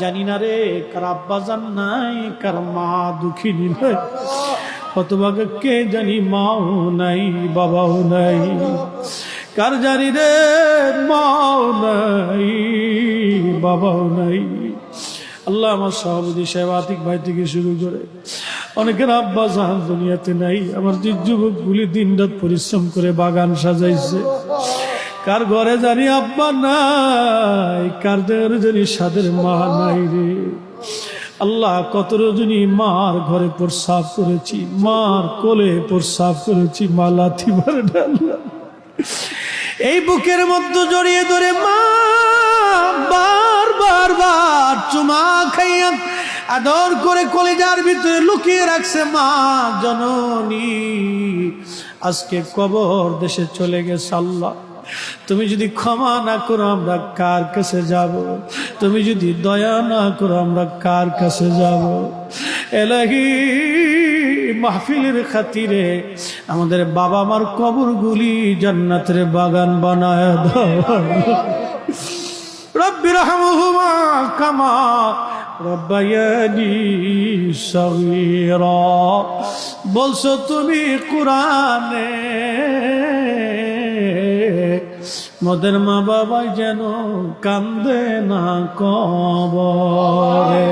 জানি না রে কার আব্বা জান নাই, কার মা দুঃখিনী নাই, হতভাগা কে জানি মাও নাই বাবাও নাই, কার জানি রে মাও নাই বাবাও নাই। আল্লাহ আমার সভাপতি সাহেব আতিক ভাই থেকে শুরু করে অনেকের আব্বা জাহান দুনিয়াতে নাই। আমার যে যুবকগুলি দিন রাত পরিশ্রম করে বাগান সাজাইছে, কার ঘরে জানি আব্বা নাই, কার ঘরে জানি সাদের মা নাই রে আল্লাহ। কত রজনী মার ঘরে প্রস্রাব করেছি, মার কোলে প্রস্রাব করেছি, মা লাথি মারে আল্লাহ। এই বুকের মধ্যে জড়িয়ে ধরে মা বার বার বার চুমা খাইয়া আদর করে কলেজার ভিতরে লুকিয়ে রাখছে মা জননী। আজকে কবর দেশে চলে গেছে আল্লাহ, তুমি যদি ক্ষমা না করো আমরা কার কাছে যাব? তুমি যদি দয়া না করো আমরা কার কাছে যাব? এলাহি মাহফিলের খাতিরে আমাদের বাবা মার কবরগুলি জান্নাতের বাগান বানায় দাও। রব্বি রহমহুমা কামা রব্বায়ানি সগীরা, বলছো তুমি কোরআনে মোদের মা বাবা যেন কান্দে না কবরে।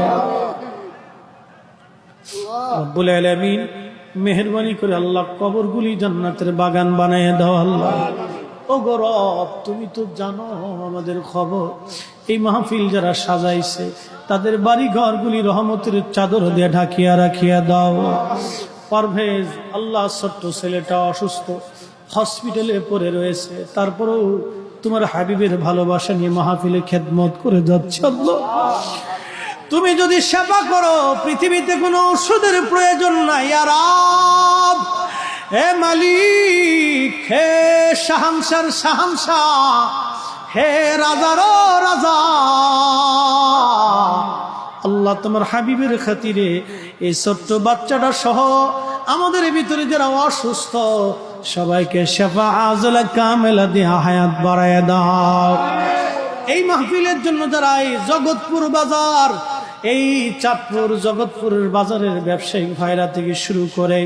রব্বুল আলামিন মেহেরবানি করে আল্লাহ কবরগুলি জান্নাতের বাগান বানায় দাও আল্লাহ। ও গো রব, তুমি তো জানো আমাদের খবর। এই মাহফিল যারা সাজাইছে তাদের বাড়ি ঘরগুলি রহমতের চাদর দিয়ে ঢাকিয়া রাখিয়া দাও। পারভেজ আল্লাহ ছোট্ট ছেলেটা অসুস্থ, হসপিটালে পড়ে রয়েছে, তারপরেও তোমার হাবিবের ভালোবাসা নিয়ে মাহফিলে খেদমত করে যাচ্ছে আল্লাহ। তুমি যদি সেবা করো পৃথিবীতে কোনো ওষুধের প্রয়োজন নাই। ইয়া রব, হে মালিক, হে শাহানশার শাহানশাহ, হে রাজারও রাজা আল্লাহ, তোমার হাবিবের খাতিরে এই ছোট্ট বাচ্চাটা সহ আমাদের ভিতরে যারা অসুস্থ সবাইকে শেফা আজলা কামেলা দিয়ে হায়াত বাড়ায় দাও। এই মাহফিলের জন্য যারা এই জগৎপুর বাজার, এই চাঁদপুর জগৎপুরের বাজারের ব্যবসায়িক ভাইরা থেকে শুরু করে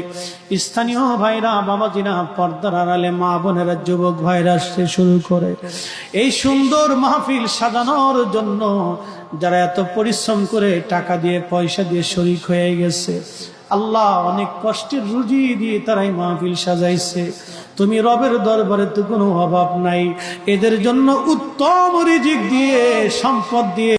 স্থানীয় ভাইরা, বাবাজিরা, পর্দার আড়ালে মা বোনেরা, যুবক ভাইরা সে শুরু করে এই সুন্দর মাহফিল সাজানোর জন্য যারা এত পরিশ্রম করে টাকা দিয়ে পয়সা দিয়ে শরীক হয়ে গেছে আল্লাহ, অনেক কষ্টের রুজি দিয়ে তারাই মাহফিল সাজাইছে। তুমি রবের দরবারে তো কোনো অভাব নাই, এদের জন্য উত্তম রিজিক দিয়ে, সম্পদ দিয়ে